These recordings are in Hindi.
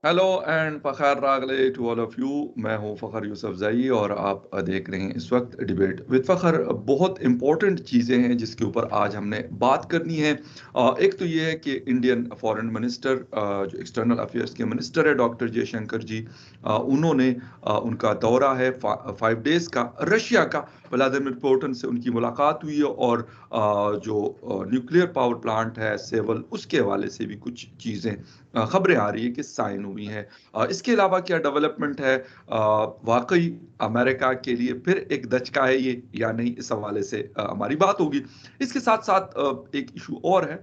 हेलो एंड फ़ख़र रागले टू ऑल ऑफ यू। मैं हूं फ़ख़र यूसुफ़ज़ई और आप देख रहे हैं इस वक्त डिबेट विद फ़ख़र। बहुत इंपॉर्टेंट चीज़ें हैं जिसके ऊपर आज हमने बात करनी है। एक तो ये है कि इंडियन फॉरेन मिनिस्टर, जो एक्सटर्नल अफेयर्स के मिनिस्टर है डॉक्टर जयशंकर जी, उन्होंने उनका दौरा है 5 डेज़ का रशिया का। व्लादिमीर पुतिन से उनकी मुलाकात हुई है और जो न्यूक्लियर पावर प्लांट है सेवल, उसके हवाले से भी कुछ चीज़ें, खबरें आ रही है कि साइन हुई हैं। इसके अलावा क्या डेवलपमेंट है, वाकई अमेरिका के लिए फिर एक दचका है ये या नहीं, इस हवाले से हमारी बात होगी। इसके साथ साथ एक इशू और है,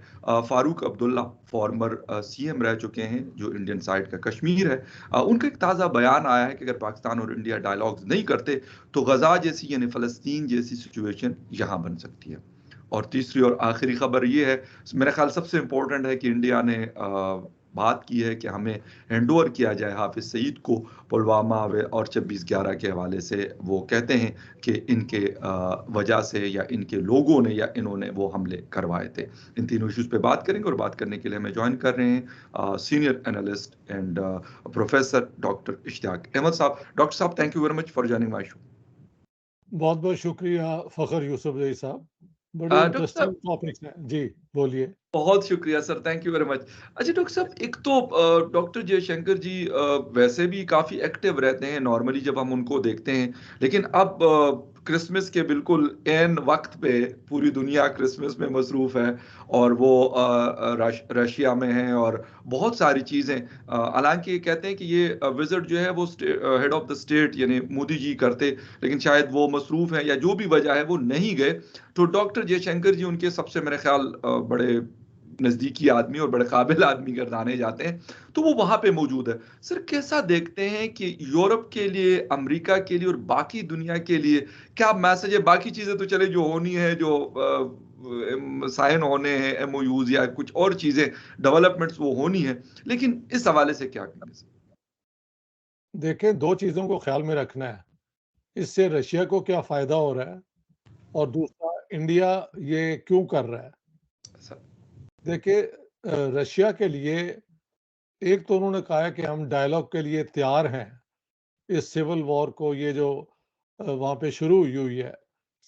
फारूक अब्दुल्ला फॉर्मर सीएम रह चुके हैं जो इंडियन साइड का कश्मीर है। उनका एक ताज़ा बयान आया है कि अगर पाकिस्तान और इंडिया डायलॉग्स नहीं करते तो गजा जैसी यानी फ़लस्तीन जैसी सिचुएशन यहाँ बन सकती है। और तीसरी और आखिरी खबर ये है, मेरा ख्याल सबसे इंपॉर्टेंट है कि इंडिया ने बात की है कि हमें हैंडओवर किया जाए हाफिज सईद को पुलवामा और 26/11 के हवाले से। वो कहते हैं कि इनके वजह से या इनके लोगों ने या इन्होंने वो हमले करवाए थे। इन तीनों इश्यूज पे बात करेंगे और बात करने के लिए हमें ज्वाइन कर रहे हैं senior analyst and professor doctor Ishtiaq Ahmad साहब। डॉक्टर साहब, thank you very much for joining my show. बहुत बहुत शुक्रिया फ़खर यूसुफ जई साहब। बड़ी डॉक्टर इंटरेस्टिंग साहब, टॉपिक्स हैं जी। बोलिए। बहुत शुक्रिया sir, thank you very much. अच्छा डॉक्टर साहब, एक तो डॉक्टर जयशंकर जी वैसे भी काफ़ी एक्टिव रहते हैं नॉर्मली जब हम उनको देखते हैं, लेकिन अब क्रिसमस के बिल्कुल एन वक्त पे पूरी दुनिया क्रिसमस में मसरूफ़ है और वो रशिया में हैं और बहुत सारी चीज़ें। हालांकि कहते हैं कि ये विजिट जो है वो हेड ऑफ द स्टेट यानी मोदी जी करते, लेकिन शायद वो मसरूफ़ हैं या जो भी वजह है वो नहीं गए। तो डॉक्टर जयशंकर जी उनके सबसे मेरे ख्याल बड़े नजदीकी आदमी और बड़े काबिल आदमी गर्दाने जाते हैं, तो वो वहां पे मौजूद है। सर, कैसा देखते हैं कि यूरोप के लिए, अमेरिका के लिए और बाकी दुनिया के लिए क्या मैसेज है? बाकी चीजें तो चले जो होनी है, जो साइन होने हैं एमओयूज या कुछ और चीजें, डेवलपमेंट्स वो होनी है, लेकिन इस हवाले से क्या कहेंगे सर? देखें, दो चीज़ों को ख्याल में रखना है। इससे रशिया को क्या फ़ायदा हो रहा है और दूसरा इंडिया ये क्यों कर रहा है। सर। देखिए, रशिया के लिए एक तो उन्होंने कहा है कि हम डायलॉग के लिए तैयार हैं। इस सिविल वॉर को, ये जो वहाँ पे शुरू हुई हुई है,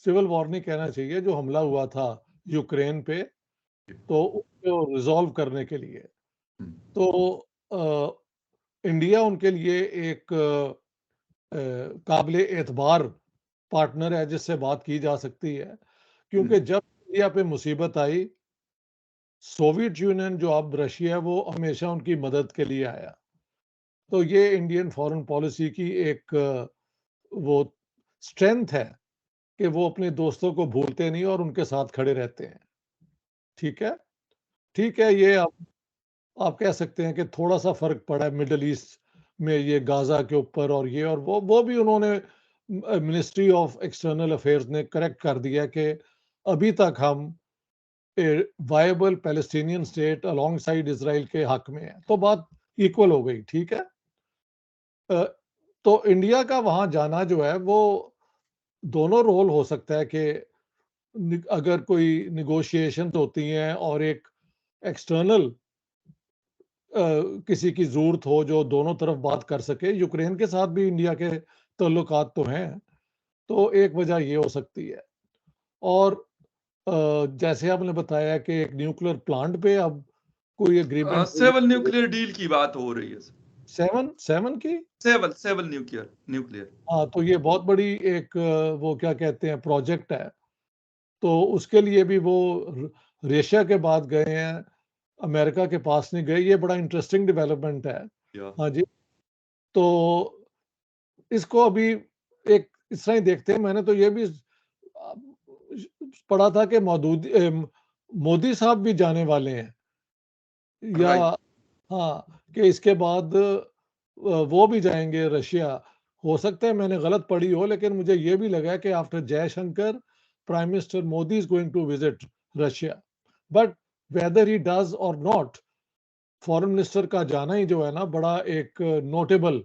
सिविल वॉर नहीं कहना चाहिए, जो हमला हुआ था यूक्रेन पे, तो उसको रिज़ॉल्व करने के लिए। हम्म। तो इंडिया उनके लिए एक काबिल एतबार पार्टनर है जिससे बात की जा सकती है, हम्म। क्योंकि जब इंडिया पे मुसीबत आई, सोवियत यूनियन जो अब रशिया है वो हमेशा उनकी मदद के लिए आया। तो ये इंडियन फॉरेन पॉलिसी की एक वो स्ट्रेंथ है कि वो अपने दोस्तों को भूलते नहीं और उनके साथ खड़े रहते हैं। ठीक है? ठीक है, ये आप कह सकते हैं कि थोड़ा-सा फ़र्क पड़ा है मिडल ईस्ट में, ये गाज़ा के ऊपर और ये और वो भी उन्होंने मिनिस्ट्री ऑफ एक्सटर्नल अफेयर्स ने करेक्ट कर दिया कि अभी तक हम a viable Palestinian state alongside Israel के हक में हैं। तो बात इक्वल हो गई, ठीक है? अ, तो इंडिया का वहाँ जाना जो है वो दोनों रोल हो सकता है कि अगर कोई नेगोशिएशंस होती हैं और एक एक्सटर्नल किसी की ज़रूरत हो जो दोनों तरफ बात कर सके, यूक्रेन के साथ भी इंडिया के ताल्लुकात तो हैं, तो एक वजह ये हो सकती है। और जैसे आपने बताया कि एक न्यूक्लियर प्लांट पे अब कोई एग्रीमेंट हो सेवल गई, न्यूक्लियर डील की बात हो रही है सर। 7 की। सेवल सेवल न्यूक्लियर न्यूक्लियर। हाँ, तो ये बहुत बड़ी एक वो क्या कहते हैं प्रोजेक्ट है। तो उसके लिए भी वो र रशिया के बाद गए हैं, अमेरिका के पास नहीं गए, ये बड़ा इंटरेस्टिंग डेवलपमेंट है। या हाँ जी, तो इसको अभी एक इस तरह ही देखते हैं। मैंने तो ये भी पढ़ा था कि मोदी साहब भी जाने वाले हैं या राइट। हाँ, कि इसके बाद वो भी जाएँगे रशिया। हो सकता है मैंने गलत पढ़ी हो, लेकिन मुझे ये भी लगा कि after Jaishankar, prime minister Modi is going to visit Russia. But whether he does or not, foreign minister का जाना ही जो है ना बड़ा एक नोटेबल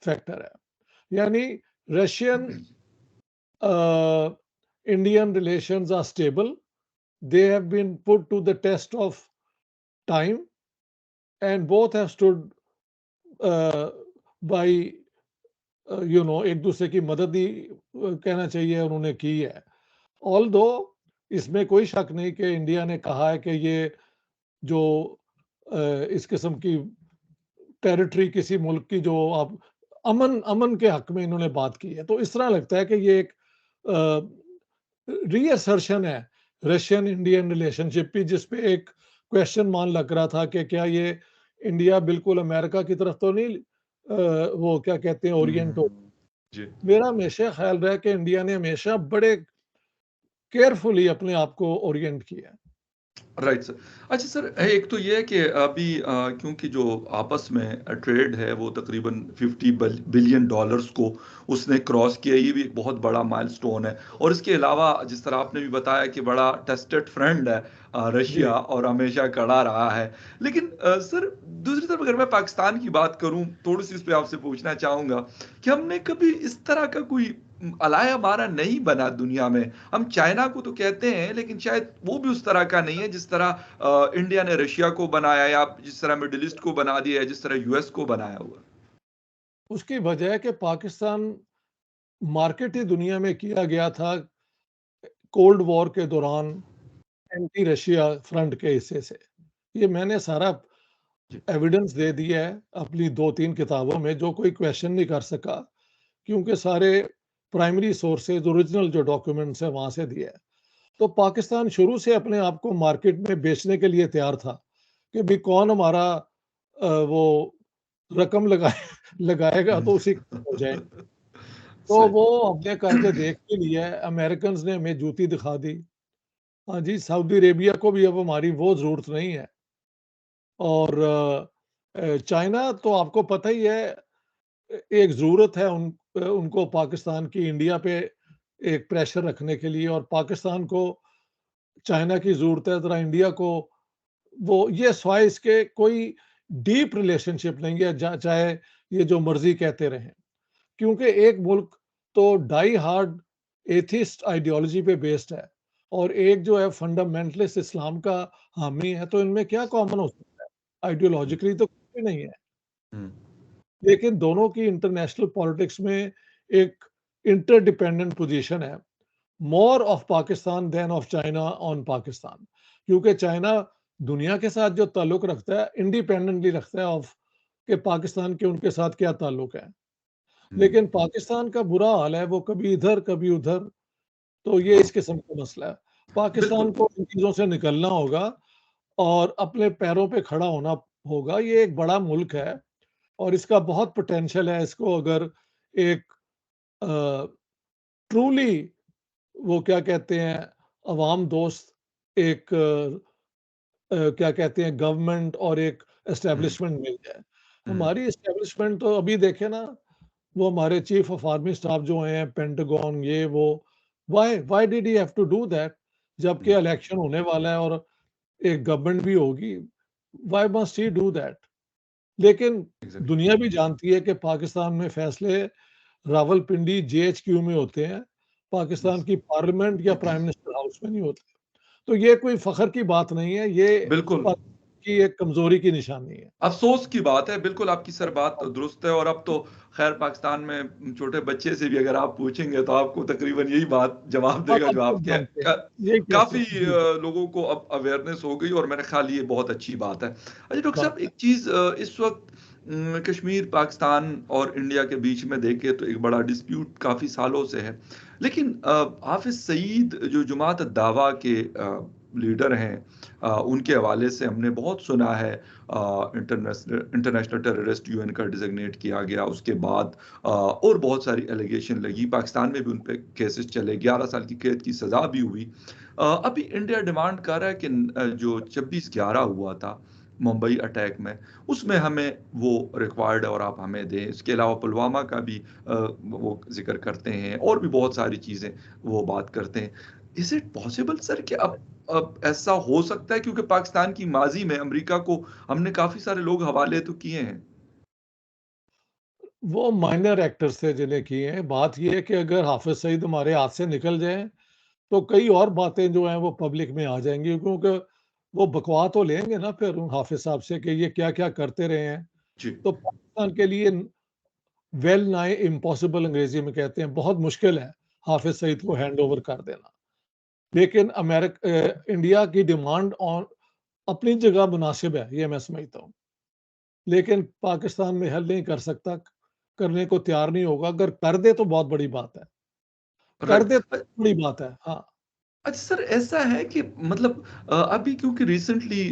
फैक्टर है। यानी Russian Indian relations are stable. They have been put to the test of time, and both have stood by एक दूसरे की मदद ही कहना चाहिए उन्होंने की है। ऑल्दो इसमें कोई शक नहीं कि इंडिया ने कहा है कि ये जो इस किस्म की टेरिटरी किसी मुल्क की जो आप अमन अमन के हक में इन्होंने बात की है। तो इस तरह लगता है कि ये एक रीअसर्शन है रशियन इंडियन रिलेशनशिप की, जिस पे एक क्वेश्चन मान लग रहा था कि क्या ये इंडिया बिल्कुल अमेरिका की तरफ तो नहीं वो क्या कहते हैं ओरिएंट हो। जी। मेरा हमेशा ख्याल रहा है कि इंडिया ने हमेशा बड़े केयरफुली अपने आप को ओरिएंट किया है। Right sir. अच्छा सर, एक तो ये है कि अभी क्योंकि जो आपस में ट्रेड है वो तकरीबन 50 बिलियन डॉलर्स को उसने क्रॉस किया, ये भी एक बहुत बड़ा माइलस्टोन है। और इसके अलावा जिस तरह आपने भी बताया कि बड़ा टेस्टेड फ्रेंड है रशिया, जी। और हमेशा खड़ा रहा है। लेकिन सर, दूसरी तरफ अगर मैं पाकिस्तान की बात करूं, थोड़ी सी इस पे आपसे पूछना चाहूंगा कि हमने कभी इस तरह का कोई अलाय हमारा नहीं बना दुनिया में। हम चाइना को तो कहते हैं, लेकिन शायद वो भी उस तरह का नहीं है जिस तरह इंडिया ने रशिया को बनाया, या जिस तरह मिडिल ईस्ट को बना दिया है, जिस तरह यूएस को बनाया हुआ। उसकी वजह है कि पाकिस्तान मार्केट ही दुनिया में किया गया था कोल्ड वॉर के दौरान एंटी रशिया फ्रंट के हिस्से से। ये मैंने सारा जी। एविडेंस दे दिया है अपनी 2-3 किताबों में, जो कोई क्वेश्चन नहीं कर सका, क्योंकि सारे प्राइमरी सोर्सेज ओरिजिनल जो डॉक्यूमेंट्स है वहां से दिया है। तो पाकिस्तान शुरू से अपने आप को मार्केट में बेचने के लिए तैयार था कि भी कौन हमारा वो रकम लगाएगा तो उसी हो जाए। तो सही। वो हमने करके देख भी लिया है, अमेरिकन्स ने हमें जूती दिखा दी। हाँ जी, सऊदी अरेबिया को भी अब हमारी वो ज़रूरत नहीं है। और चाइना तो आपको पता ही है, एक ज़रूरत है उनको पाकिस्तान की इंडिया पे एक प्रेशर रखने के लिए, और पाकिस्तान को चाइना की ज़रूरत है ज़रा इंडिया को। वो ये सिवाय इसके कोई डीप रिलेशनशिप नहीं है, चाहे ये जो मर्ज़ी कहते रहें। क्योंकि एक मुल्क तो डाई हार्ड एथिस्ट आइडियोलॉजी पे बेस्ड है, और एक जो है फंडामेंटलिस्ट इस्लाम का हामी है, तो इनमें क्या कॉमन हो सकता है? आइडियोलॉजिकली तो कुछ भी नहीं है। हम्म। लेकिन दोनों की इंटरनेशनल पॉलिटिक्स में एक इंटरडिपेंडेंट पोजीशन है, more of Pakistan then of China on Pakistan. क्योंकि चाइना दुनिया के साथ जो ताल्लुक रखता है इंडिपेंडेंटली रखता है ऑफ कि पाकिस्तान के उनके साथ क्या ताल्लुक है। हम्म। लेकिन पाकिस्तान का बुरा हाल है, वो कभी इधर कभी उधर। तो ये हाँ। इस किस्म का मसला है। पाकिस्तान बिल्कुल। को इन चीज़ों से निकलना होगा और अपने पैरों पे खड़ा होना होगा। ये एक बड़ा मुल्क है और इसका बहुत पोटेंशियल है। इसको अगर एक अ, ट्रूली वो क्या कहते हैं अवाम दोस्त एक क्या कहते हैं गवर्नमेंट और एक हम्म। एस्टेब्लिशमेंट मिल जाए। हम्म। हमारी एस्टेब्लिशमेंट तो अभी देखे ना, वो हमारे चीफ ऑफ आर्मी स्टाफ जो हैं, पेंटागन ये वो, why why did he have to do that? जबकि हम्म। इलेक्शन होने वाला है और एक गवर्नमेंट भी होगी, why must he do that? लेकिन एग्जैक्टली। दुनिया भी जानती है कि पाकिस्तान में फैसले रावलपिंडी जेएचक्यू में होते हैं, पाकिस्तान यस। की पार्लियामेंट या प्राइम मिनिस्टर हाउस में नहीं होते। तो ये कोई फ़ख्र की बात नहीं है, ये बिल्कुल। पाकिस्तान की एक कमज़ोरी की निशानी है। अफ़सोस की बात है, बिल्कुल आपकी सर बात दुरुस्त है। और अब तो ख़ैर पाकिस्तान में छोटे बच्चे से भी अगर आप पूछेंगे तो आपको तकरीबन यही बात जवाब अब देगा जो सब आपके जानते हैं, यही कहते काफ़ी हैं। जी, लोगों को अब अवेयरनेस हो गई, और मेरे ख़्याल ये बहुत अच्छी बात है। अच्छा डॉक्टर बात साहब, एक चीज़ इस वक़्त कश्मीर, पाकिस्तान और इंडिया के बीच में देखें तो एक बड़ा डिस्प्यूट काफ़ी सालों से है। लेकिन हाफ़िज़ सईद जो जमात दावा के लीडर हैं, उनके हवाले से हमने बहुत सुना है। इंटरनेशनल टेररिस्ट यूएन का डिजिग्नेट किया गया, उसके बाद और बहुत सारी एलिगेशन लगी, पाकिस्तान में भी उन पे केसेस चले, 11 साल की कैद की सज़ा भी हुई। अभी इंडिया डिमांड कर रहा है कि जो 26/11 हुआ था मुंबई अटैक में, उसमें हमें वो रिक्वायर्ड है और आप हमें दें। इसके अलावा पुलवामा का भी वो ज़िक्र करते हैं, और भी बहुत सारी चीज़ें वो बात करते हैं। इज़ इट पॉसिबल सर कि अब ऐसा हो सकता है, क्योंकि पाकिस्तान की माज़ी में अमेरिका को हमने काफ़ी सारे लोग हवाले तो किए हैं। वो माइनर एक्टर्स थे जिन्हें किए हैं। बात ये है कि अगर हाफ़िज़ सईद हमारे हाथ से निकल जाएँ, तो कई और बातें जो हैं वो पब्लिक में आ जाएँगी, क्योंकि वो बकवा तो लेंगे ना फिर उन हाफ़िज़ साहब से कि ये क्या-क्या करते रहे हैं। जी। तो पाकिस्तान पाकिस्तान के लिए वेल नाई इम्पॉसिबल अंग्रेजी में कहते हैं, बहुत मुश्किल है हाफिज सईद को हैंड ओवर कर देना। लेकिन इंडिया की डिमांड और अपनी जगह मुनासिब है, ये मैं समझता हूँ। लेकिन पाकिस्तान में हल नहीं कर सकता, करने को तैयार नहीं होगा। अगर कर दे तो बहुत बड़ी बात है, कर दे राइट। तो बड़ी बात है। हाँ, अच्छा सर, ऐसा है कि मतलब अभी क्योंकि रिसेंटली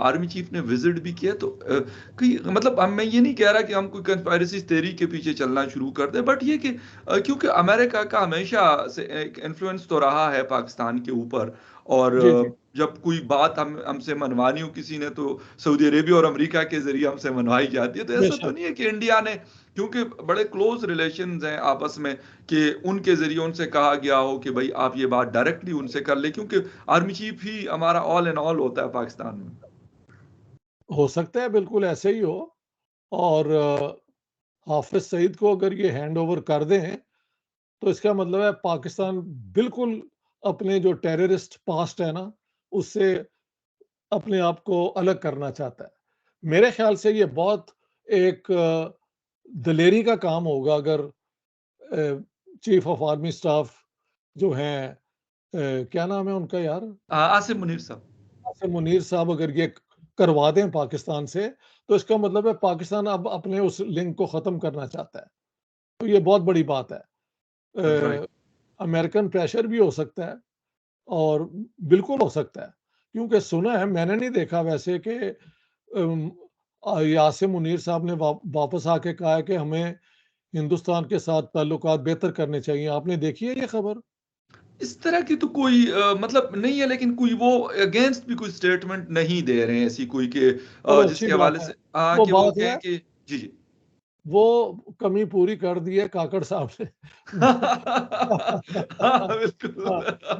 आर्मी चीफ ने विजिट भी किया, तो कई मतलब अब मैं ये नहीं कह रहा कि हम कोई कंस्पायरेसी थ्योरी के पीछे चलना शुरू कर दें, बट ये कि क्योंकि अमेरिका का हमेशा से एक इन्फ्लुएंस तो रहा है पाकिस्तान के ऊपर, और जी, जी, जब कोई बात हमसे मनवानी हो किसी ने, तो सऊदी अरेबिया और अमेरिका के जरिए हमसे मनवाई जाती है। तो ऐसा तो बेशक। नहीं है कि इंडिया ने, क्योंकि बड़े क्लोज रिलेशंस हैं आपस में, कि उनके जरिए उनसे कहा गया हो कि भाई आप ये बात डायरेक्टली उनसे कर ले, क्योंकि आर्मी चीफ ही हमारा ऑल इन ऑल होता है पाकिस्तान में। हो सकता है बिल्कुल ऐसे ही हो। और हाफिज सईद को अगर ये हैंड ओवर कर दें, तो इसका मतलब है पाकिस्तान बिल्कुल अपने जो टेररिस्ट पास्ट है ना, उससे अपने आप को अलग करना चाहता है। मेरे ख्याल से ये बहुत एक दलेरी का काम होगा अगर चीफ ऑफ आर्मी स्टाफ जो हैं, क्या नाम है उनका यार? आसिम मुनीर साहब। आसिम मुनीर साहब अगर ये करवा दें पाकिस्तान से, तो इसका मतलब है पाकिस्तान अब अपने उस लिंक को ख़त्म करना चाहता है। तो ये बहुत बड़ी बात है। राइट। अमेरिकन प्रेशर भी हो सकता है और बिल्कुल हो सकता है, क्योंकि सुना है, मैंने नहीं देखा वैसे, कि यासिम मुनीर साहब ने वापस आके कहा है कि हमें हिंदुस्तान के साथ ताल्लुकात बेहतर करने चाहिए। आपने देखी है ये खबर? इस तरह की तो कोई मतलब नहीं है, लेकिन कोई वो अगेंस्ट भी कोई स्टेटमेंट नहीं दे रहे हैं ऐसी कोई के चलो अच्छी जिसके बात हवाले है। से वो कि वो बात है, कहें कि जी जी। वो कमी पूरी कर दी है काकड़ साहब ने। हाँ हाँ, बिल्कुल।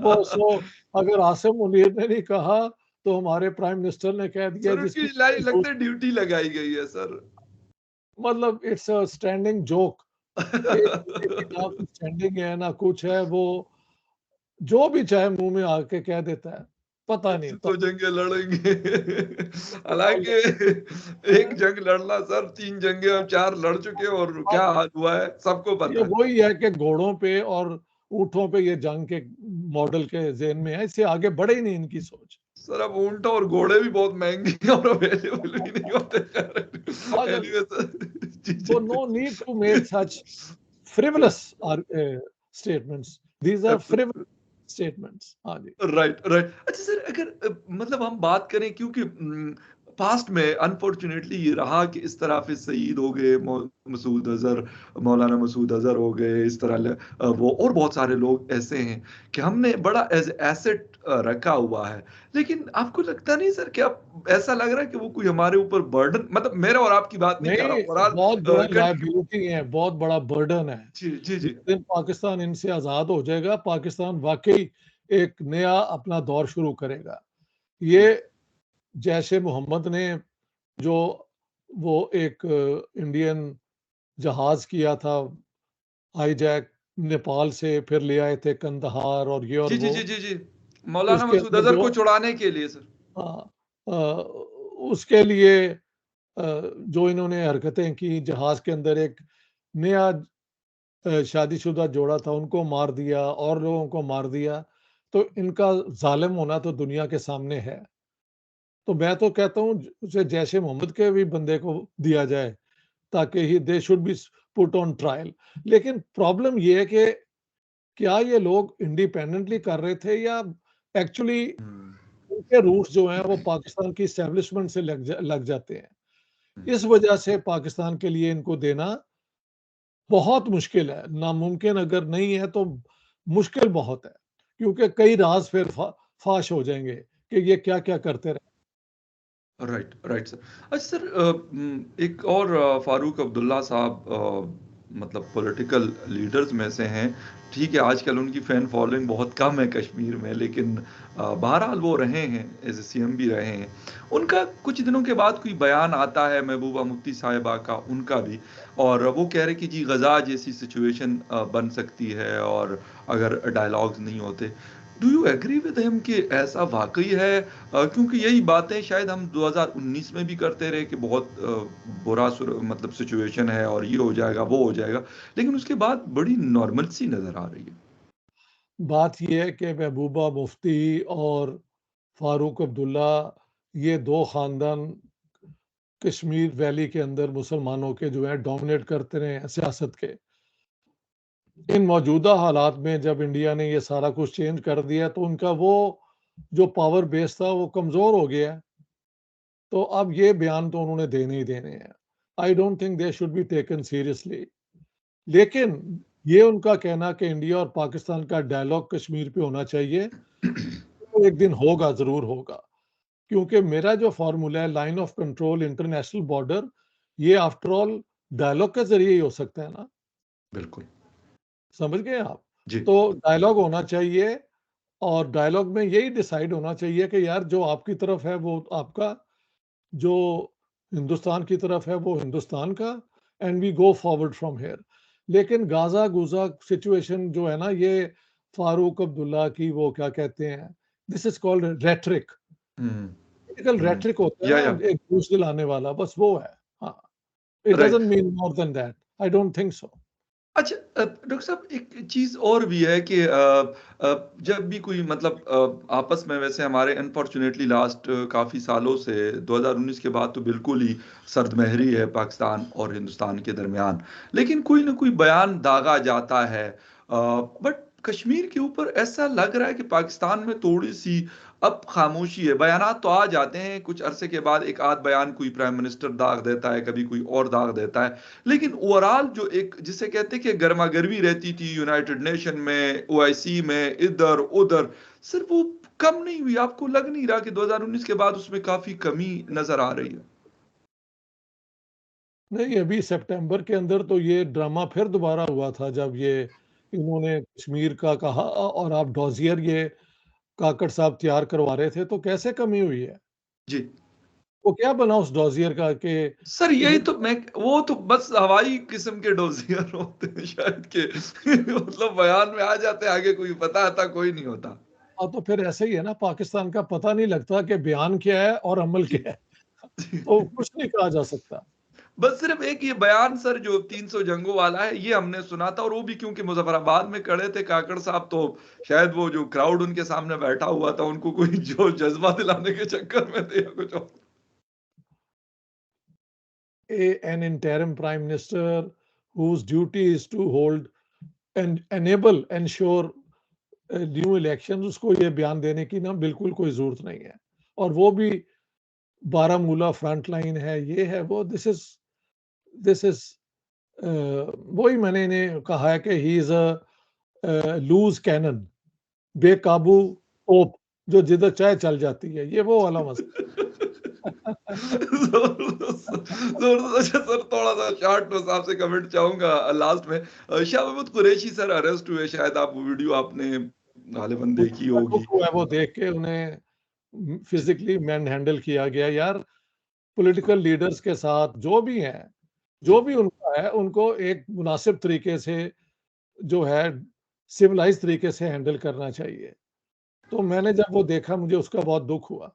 वो सो अगर आसिम मुनीर ने नहीं कहा, तो हमारे प्राइम मिनिस्टर ने कह दिया, सर जिसकी उनकी लगता है ड्यूटी लगाई गई है सर। मतलब इट्स अ स्टैंडिंग जोक। एक दूसरे की ना कुछ स्टैंडिंग है ना कुछ है, वो जो भी चाहे मुंह में आके कह देता है। पता नहीं तो 100 जंगें लड़ेंगे। बताओ हालांकि एक हाँ, जंग लड़ना सर, 3 जंगें हम 4 लड़ चुके हैं, और क्या अब हाल हुआ है सबको ये पता है। वही है कि घोड़ों पे और ऊँटों पे ये जंग के मॉडल के ज़हन में है, इससे आगे बढ़े ही नहीं इनकी सोच। सर अब ऊंट और घोड़े भी बहुत महंगे हैं और अवेलेबल भी नहीं होते। पागल, एनीवे सर। जी so जी। no need to make such frivolous statements. These are frivolous statements. हाँ जी। Right right. अच्छा सर, अगर मतलब हम बात करें, क्योंकि पास्ट में अनफॉर्चुनेटली ये रहा कि इस तरह हाफिज सईद हो गए, मसूद अजहर, मौलाना मसूद अजहर हो गए, इस तरह वो और बहुत सारे लोग ऐसे हैं कि हमने बड़ा एज एसेट रखा हुआ है। लेकिन आपको लगता नहीं सर कि अब ऐसा लग रहा है कि वो कोई हमारे ऊपर बर्डन, मतलब मेरा और आपकी बात नहीं कर रहा, नहीं, ओवरऑल बहुत बड़ा कंट्री। लायबिलिटी है, बहुत बड़ा बर्डन है। जी जी जिस जी। दिन पाकिस्तान इनसे आज़ाद हो जाएगा, पाकिस्तान वाक़ई एक नया अपना दौर शुरू करेगा। ये जी जैश-ए मोहम्मद ने जो वो एक इंडियन जहाज़ किया था हाईजैक, नेपाल से फिर ले आए थे कंदहार और ये और जी जी वो, जी जी जी। मौलाना उसके मसूद अंदर अजहर जो को छुड़ाने के लिए सर। अ, उसके लिए जो इन्होंने हरकतें की, जहाज़ के अंदर एक नया शादीशुदा जोड़ा था, उनको मार दिया और लोगों को मार दिया, तो इनका ज़ालिम होना तो दुनिया के सामने है। तो मैं तो कहता हूँ उसे जैश-ए मोहम्मद के भी बंदे को दिया जाए, ताकि he they should be put on trial. लेकिन प्रॉब्लम ये है कि क्या ये लोग इंडिपेंडेंटली कर रहे थे, या एक्चुअली हम्म, उनके रूट्स जो हैं वो पाकिस्तान की एस्टेब्लिशमेंट से लग जाते हैं। हम्म। इस वजह से पाकिस्तान के लिए इनको देना बहुत मुश्किल है, नामुमकिन अगर नहीं है तो मुश्किल बहुत है, क्योंकि कई राज़ फिर फ़ाश हो जाएँगे कि ये क्या-क्या करते रहे। Right right sir. अच्छा सर, एक और फारूक अब्दुल्ला साहब मतलब पॉलिटिकल लीडर्स में से हैं। ठीक है, आजकल उनकी फैन फॉलोइंग बहुत कम है कश्मीर में, लेकिन बहरहाल वो रहे हैं, एज ए सीएम भी रहे हैं। उनका कुछ दिनों के बाद कोई बयान आता है महबूबा मुफ्ती साहिबा का, उनका भी, और वो कह रहे कि जी गजा जैसी सिचुएशन बन सकती है और अगर डायलॉग्स नहीं होते। Do you agree with him कि ऐसा वाकई है? क्योंकि यही बातें शायद हम 2019 में भी करते रहे कि बहुत बुरा मतलब सिचुएशन है और ये हो जाएगा वो हो जाएगा, लेकिन उसके बाद बड़ी नॉर्मल सी नजर आ रही है। बात ये है कि महबूबा मुफ्ती और फारूक अब्दुल्ला, ये दो खानदान कश्मीर वैली के अंदर मुसलमानों के जो है डोमिनेट करते रहे हैं सियासत के। इन मौजूदा हालात में जब इंडिया ने ये सारा कुछ चेंज कर दिया तो उनका वो जो पावर बेस था वो कमजोर हो गया है। तो अब ये बयान तो उन्होंने देने ही देने हैं। I don't think they should be taken seriously. लेकिन ये उनका कहना कि इंडिया और पाकिस्तान का डायलॉग कश्मीर पे होना चाहिए, तो एक दिन होगा, जरूर होगा। क्योंकि मेरा जो फॉर्मूला है line of control international border, ये आफ्टर ऑल डायलॉग के जरिए ही हो सकता है ना। बिल्कुल। समझ गए आप? जी। तो डायलॉग होना चाहिए और डायलॉग में यही डिसाइड होना चाहिए कि यार जो आपकी तरफ है वो आपका, जो हिंदुस्तान की तरफ है वो हिंदुस्तान का, and we go forward from here. लेकिन गाजा गुजा सिचुएशन जो है ना, ये फारूक अब्दुल्ला की वो क्या कहते हैं, this is called rhetoric. Hmm. Political hmm. Rhetoric होता है या ना, एक जोश दिलाने वाला, बस वो है। हाँ, it right. Doesn't mean more than that. I don't think so. अच्छा, डॉक्टर साहब एक चीज और भी है कि जब भी कोई मतलब आपस में, वैसे हमारे अनफॉर्चुनेटली लास्ट काफी सालों से 2019 के बाद तो बिल्कुल ही सर्दमहरी है पाकिस्तान और हिंदुस्तान के दरमियान, लेकिन कोई ना कोई बयान दागा जाता है। बट कश्मीर के ऊपर ऐसा लग रहा है कि पाकिस्तान में थोड़ी सी अब खामोशी है। बयानात तो आ जाते हैं, कुछ अरसे के बाद एक आध बयान कोई प्राइम मिनिस्टर दाग देता है, कभी कोई और दाग देता है, लेकिन ओवरऑल जो एक जिसे कहते हैं कि गर्मा गर्मी रहती थी यूनाइटेड नेशन में, ओआईसी में, इधर उधर, सिर्फ वो कम नहीं हुई। आपको लग नहीं रहा कि 2019 के बाद उसमें काफी कमी नजर आ रही है? नहीं, अभी सितंबर के अंदर तो ये ड्रामा फिर दोबारा हुआ था जब ये इन्होंने कश्मीर का कहा और आप डॉजियर ये काकड़ साहब तैयार करवा रहे थे, तो कैसे कमी हुई है? जी वो क्या बना उस डॉजियर का कि सर, यही तो मैं, वो तो बस हवाई किस्म के डोजियर होते हैं शायद के मतलब बयान में आ जाते हैं, आगे कोई पता आता कोई नहीं होता। तो फिर ऐसे ही है ना, पाकिस्तान का पता नहीं लगता कि बयान क्या है और अमल जी। क्या है। तो कुछ नहीं कहा जा सकता। बस सिर्फ एक ये बयान सर जो 300 जंगों वाला है, ये हमने सुना था, और वो भी क्योंकि मुजफ्फराबाद में खड़े थे काकड़ साहब, तो शायद वो जो क्राउड उनके सामने बैठा हुआ था उनको कोई जो जज्बा दिलाने के चक्कर में थे या कुछ और। An interim prime minister whose duty is to hold and enable, ensure new election, उसको ये बयान देने की ना बिल्कुल कोई जरूरत नहीं है। और वो भी बारामूला फ्रंट लाइन है, ये है वो, दिस इज वही मैंने इन्हें कहा है कि he is a loose cannon, बेकाबू तोप जो जिधर चाहे चल जाती है, ये वो वाला जबरदस्त मसला। जबरदस्त। अच्छा सर, थोड़ा सा शॉर्ट बस आपसे कमेंट चाहूंगा लास्ट में। शाह महमूद कुरैशी सर अरेस्ट हुए, शायद आप वो वीडियो आपने गालिबा मुझे देखी बड़ा दुख होगी। हुआ है वो देख के, उन्हें फिजिकली मैन हैंडल किया गया यार। पॉलिटिकल लीडर्स के साथ जो भी हैं, जो जी। भी उनका है, उनको एक मुनासिब तरीके से जो है सिविलाइज तरीके से हैंडल करना चाहिए। तो मैंने जब वो देखा मुझे उसका बहुत दुख हुआ,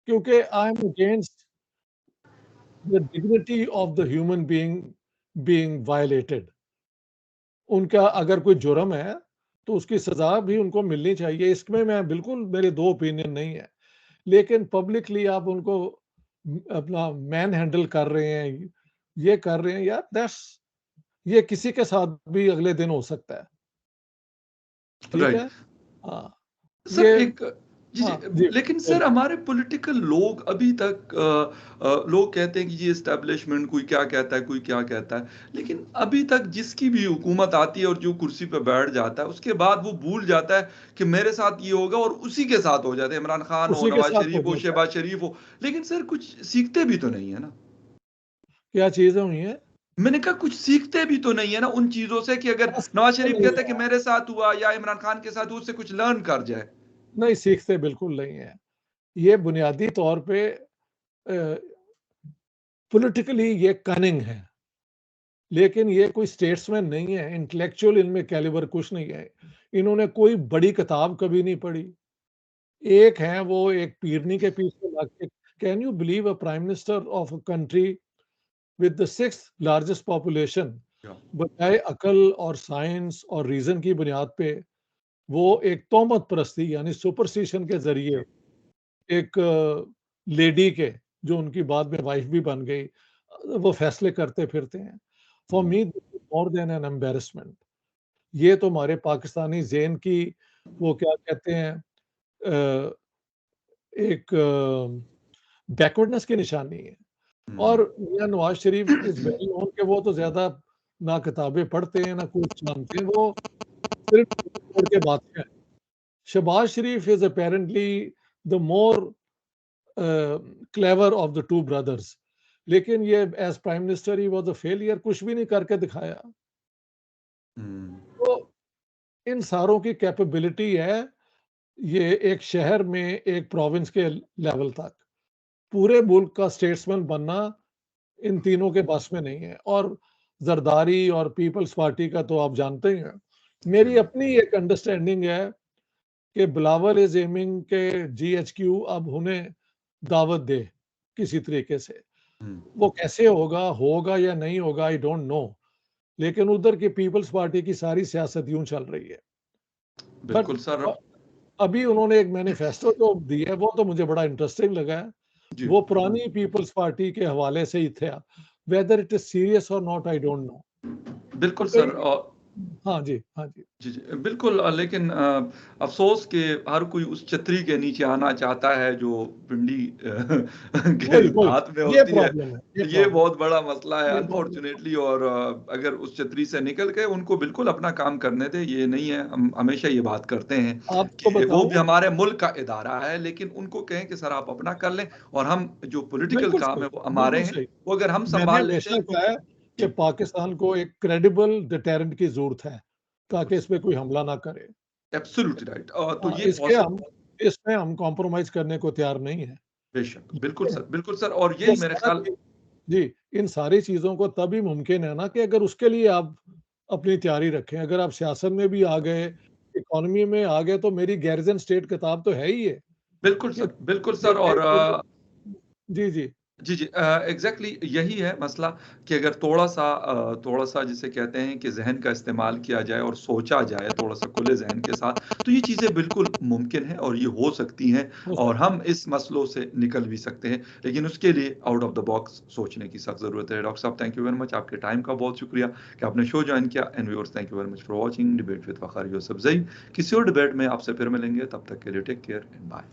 क्योंकि I am against the dignity of the human being being violated. उनका अगर कोई जुर्म है तो उसकी सजा भी उनको मिलनी चाहिए, इसमें मैं बिल्कुल, मेरे दो ओपिनियन नहीं है। लेकिन पब्लिकली आप उनको अपना मैन हैंडल कर रहे हैं, ये कर रहे हैं यार, दैट्स, ये किसी के साथ भी अगले दिन हो सकता है। ठीक है? राइट। हाँ, सर ये, एक, जी जी, हाँ जी, लेकिन सर बोलिए। हमारे पॉलिटिकल लोग अभी तक लोग कहते हैं कि ये एस्टेब्लिशमेंट, कोई क्या कहता है कोई क्या कहता है, लेकिन अभी तक जिसकी भी हुकूमत आती है और जो कुर्सी पे बैठ जाता है उसके बाद वो भूल जाता है कि मेरे साथ ये होगा, और उसी के साथ हो जाते हैं, इमरान खान हो, उसी के नवाज साथ हो शरीफ हो, जाता है। शहबाज शरीफ हो। लेकिन सर कुछ सीखते भी तो नहीं है ना। क्या चीजें हुई हैं? मैंने कहा कुछ सीखते भी तो नहीं है ना उन चीजों से, कि अगर हाँ, नवाज सीखते शरीफ नहीं कहता है कि है। मेरे साथ हुआ या इमरान खान के साथ हुआ, उससे कुछ लर्न कर जाए। नहीं, सीखते बिल्कुल नहीं है। ये बुनियादी तौर पे पॉलिटिकली ये कनिंग है। लेकिन ये कोई स्टेट्समैन नहीं है, इंटेलेक्चुअल इनमें कैलिबर कुछ नहीं है। इन्होंने कोई बड़ी किताब कभी नहीं पढ़ी। एक है वो एक पीरनी के पीछे लग के, can you believe a prime minister of a country with the 6th largest population, या बजाय अकल और साइंस और रीजन की बुनियाद पे वो एक तोहमत परस्ती यानी सुपरस्टिशन के जरिए एक लेडी के, जो उनकी बाद में वाइफ भी बन गई, वो फैसले करते फिरते हैं। For me more than an embarrassment. ये तो हमारे पाकिस्तानी ज़ेन की वो क्या कहते हैं अ, एक बैकवर्डनेस की निशानी है। और मियां Nawaz Sharif is well known कि वो तो ज्यादा ना किताबें पढ़ते हैं ना कुछ जानते हैं, वो सिर्फ तोड़ के बातें हैं। Shehbaz Sharif is apparently the more clever of the two brothers, लेकिन ये as prime minister he was a failure, कुछ भी नहीं करके दिखाया। तो इन सारों की कैपेबिलिटी है ये एक शहर में एक प्रोविंस के लेवल तक, पूरे मुल्क का स्टेट्समैन बनना इन तीनों के बस में नहीं है। और जरदारी और पीपल्स पार्टी का तो आप जानते ही हैं। मेरी अपनी एक अंडरस्टैंडिंग है कि बिलावल इज एमिंग के जीएचक्यू अब उन्हें दावत दे किसी तरीके से। वो कैसे होगा, होगा या नहीं होगा, आई डोंट नो, लेकिन उधर की पीपल्स पार्टी की सारी सियासत यूं चल रही है। बट बिल्कुल सर। अभी उन्होंने एक मैनिफेस्टो जो दी है वो तो मुझे बड़ा इंटरेस्टिंग लगा है। जी वो पुरानी पीपल्स पार्टी के हवाले से ही था। वेदर इट इज सीरियस और नॉट आई डोंट नो। तो बिल्कुल सर। कई, हाँ जी, हाँ जी। जी, जी, बिल्कुल। लेकिन अफ़सोस कि हर कोई उस छतरी के नीचे आना चाहता है जो पिंडी के वही, वही, हाथ में ये होती है। प्रॉब्लम है, ये ये प्रॉब्लम, बहुत बड़ा मसला है ये प्रॉब्लम। अनफॉर्चुनेटली। और अगर उस छतरी से निकल के उनको बिल्कुल अपना काम करने दें। ये नहीं है, हम हमेशा ये बात करते हैं आपको कि वो भी बताऊँ, हमारे मुल्क का इदारा है, लेकिन उनको कहें कि सर आप अपना कर लें और हम जो पॉलिटिकल बिल्कुल काम सही, है वो हमारे बिल्कुल हैं, सही। वो अगर हम मैंने सँभाल लेते हमेशा हैं तो। कहा है कि जी। पाकिस्तान को एक क्रेडिबल डिटरेंट की ज़रूरत है, ताकि इस पे कोई हमला ना करे। Absolutely right. तो हाँ, ये इसमें हम कॉम्प्रोमाइज़ करने को तैयार नहीं हैं। बेशक, ठीक है? बिल्कुल सर। और ये यही मेरे सारा ख्याल। चीज़, जी, इन सारी चीज़ों को तभी मुमकिन है ना कि अगर उसके लिए आप अपनी तैयारी रखें। अगर आप सियासत में भी आ गए, इकोनॉमी में आ गए, तो मेरी गैरिसन स्टेट किताब तो है ही है कि बिल्कुल सर। देखें और कि जी, जी। जी, जी, एग्ज़ैक्टली यही है मसला कि अगर थोड़ा-सा जिसे कहते हैं कि ज़हन का इस्तेमाल किया जाए और सोचा जाए थोड़ा-सा खुले ज़हन के साथ, तो ये चीज़ें बिल्कुल मुमकिन हैं और ये हो सकती हैं हो और सकता हम इस मसलों से निकल भी सकते हैं। लेकिन उसके लिए आउट ऑफ द बॉक्स सोचने की सख्त ज़रूरत है। डॉक्टर साहब, थैंक यू वेरी मच। आपके टाइम का बहुत शुक्रिया कि आपने शो जॉइन किया। And viewers, thank you very much for watching debate with Fakhar Yousafzai. किसी और डिबेट में आपसे फिर मिलेंगे, तब तक के लिए टेक केयर एंड बाय।